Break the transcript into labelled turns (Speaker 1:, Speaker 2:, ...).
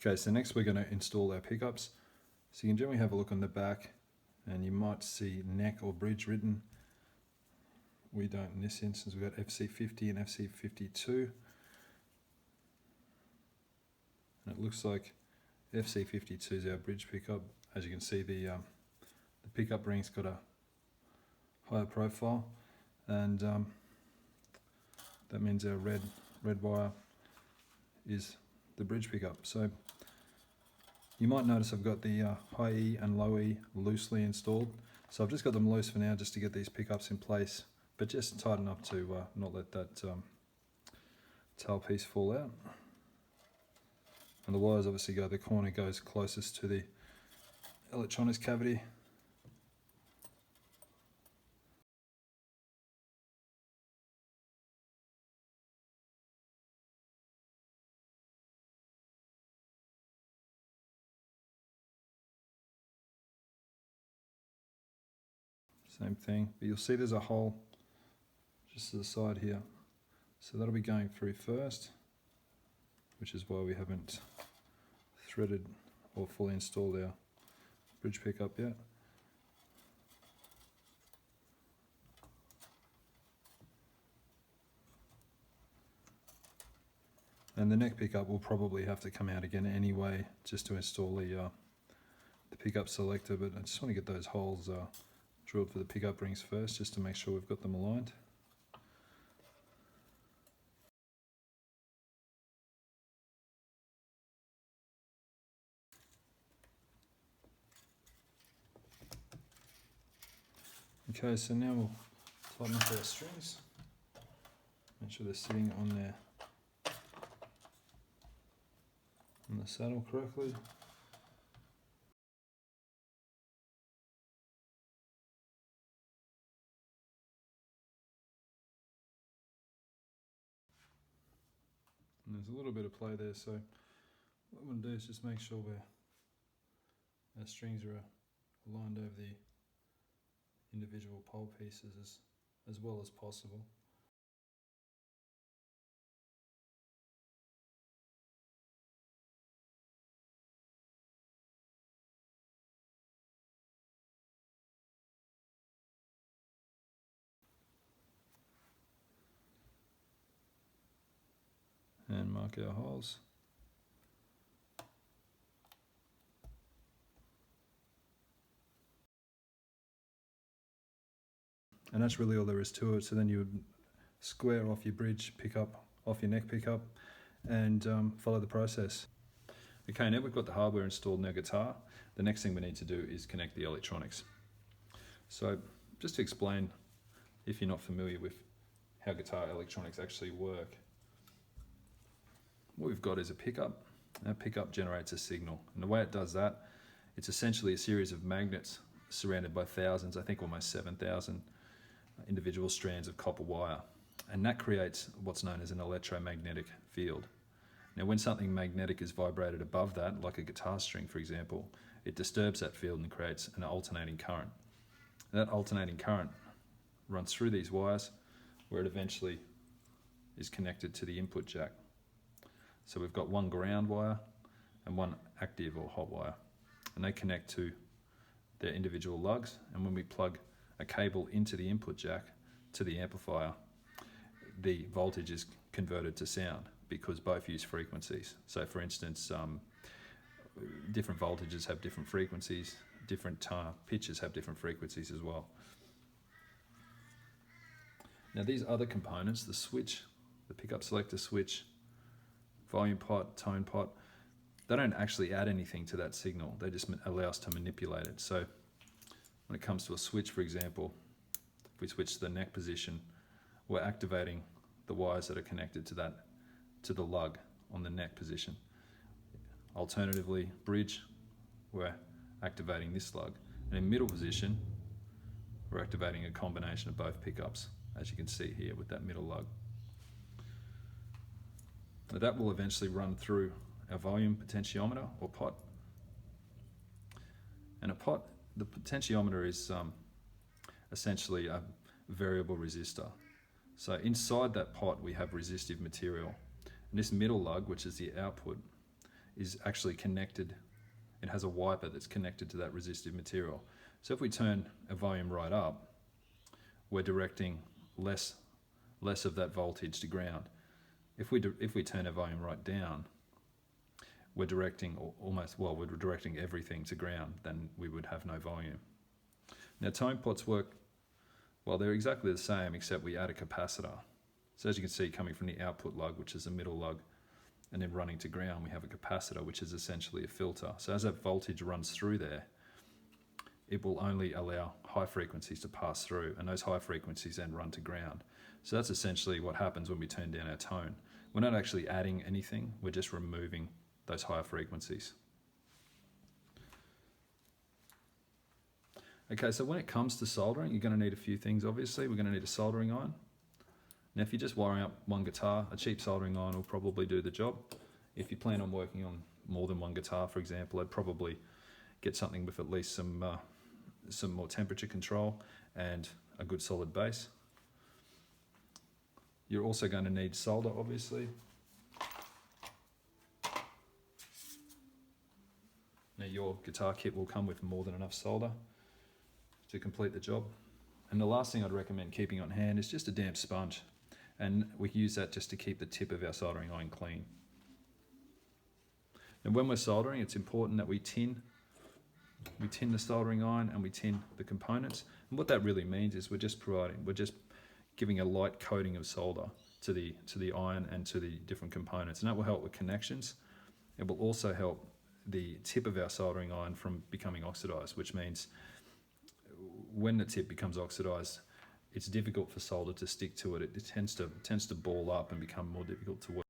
Speaker 1: Okay, so next we're going to install our pickups. So you can generally have a look on the back and you might see neck or bridge written. We don't in this instance. We've got FC50 and FC52. And it looks like FC52 is our bridge pickup. As you can see, the pickup ring's got a higher profile, and that means our red wire is the bridge pickup. So you might notice I've got the high E and low E loosely installed. So I've just got them loose for now just to get these pickups in place, but just tight enough to not let that tail piece fall out. And the wires obviously go, the corner goes closest to the electronics cavity. Same thing, but you'll see there's a hole just to the side here. So that'll be going through first, which is why we haven't threaded or fully installed our bridge pickup yet. And the neck pickup will probably have to come out again anyway, just to install the pickup selector, but I just want to get those holes drilled for the pickup rings first, just to make sure we've got them aligned. Okay, so now we'll tighten up our strings, make sure they're sitting on there on the saddle correctly. And there's a little bit of play there, so what I'm going to do is just make sure our strings are aligned over the individual pole pieces as well as possible. And mark our holes. And that's really all there is to it. So then you would square off your bridge pickup, off your neck pickup, and follow the process. Okay, now we've got the hardware installed in our guitar. The next thing we need to do is connect the electronics. So just to explain, if you're not familiar with how guitar electronics actually work, what we've got is a pickup. That pickup generates a signal, and the way it does that, it's essentially a series of magnets surrounded by thousands, I think almost 7,000 individual strands of copper wire, and that creates what's known as an electromagnetic field. Now when something magnetic is vibrated above that, like a guitar string for example, it disturbs that field and creates an alternating current. And that alternating current runs through these wires where it eventually is connected to the input jack. So we've got one ground wire and one active or hot wire, and they connect to their individual lugs, and when we plug a cable into the input jack to the amplifier, the voltage is converted to sound because both use frequencies. So for instance, different voltages have different frequencies, different pitches have different frequencies as well. Now these other components, the switch, the pickup selector switch, volume pot, tone pot, they don't actually add anything to that signal, they just allow us to manipulate it. So when it comes to a switch, for example, if we switch the neck position, we're activating the wires that are connected to the lug on the neck position. Alternatively, bridge, we're activating this lug. And in middle position, we're activating a combination of both pickups, as you can see here with that middle lug. Now that will eventually run through our volume potentiometer or pot. And a pot, the potentiometer is essentially a variable resistor. So inside that pot we have resistive material. And this middle lug, which is the output, is actually connected. It has a wiper that's connected to that resistive material. So if we turn a volume right up, we're directing less of that voltage to ground. If we turn a volume right down, we're directing we're directing everything to ground, then we would have no volume. Now tone pots work, well, they're exactly the same, except we add a capacitor. So as you can see, coming from the output lug, which is the middle lug, and then running to ground, we have a capacitor, which is essentially a filter. So as that voltage runs through there, it will only allow high frequencies to pass through, and those high frequencies then run to ground. So that's essentially what happens when we turn down our tone. We're not actually adding anything, we're just removing those higher frequencies. Okay, so when it comes to soldering, you're going to need a few things. Obviously, we're going to need a soldering iron. Now, if you're just wiring up one guitar, a cheap soldering iron will probably do the job. If you plan on working on more than one guitar, for example, I'd probably get something with at least some more temperature control and a good solid base. You're also going to need solder, obviously. Now, your guitar kit will come with more than enough solder to complete the job. And the last thing I'd recommend keeping on hand is just a damp sponge. And we use that just to keep the tip of our soldering iron clean. And when we're soldering, it's important that we tin the soldering iron and we tin the components. And what that really means is we're just giving a light coating of solder to the iron and to the different components. And that will help with connections. It will also help the tip of our soldering iron from becoming oxidized, which means when the tip becomes oxidized, it's difficult for solder to stick to it. It tends to ball up and become more difficult to work.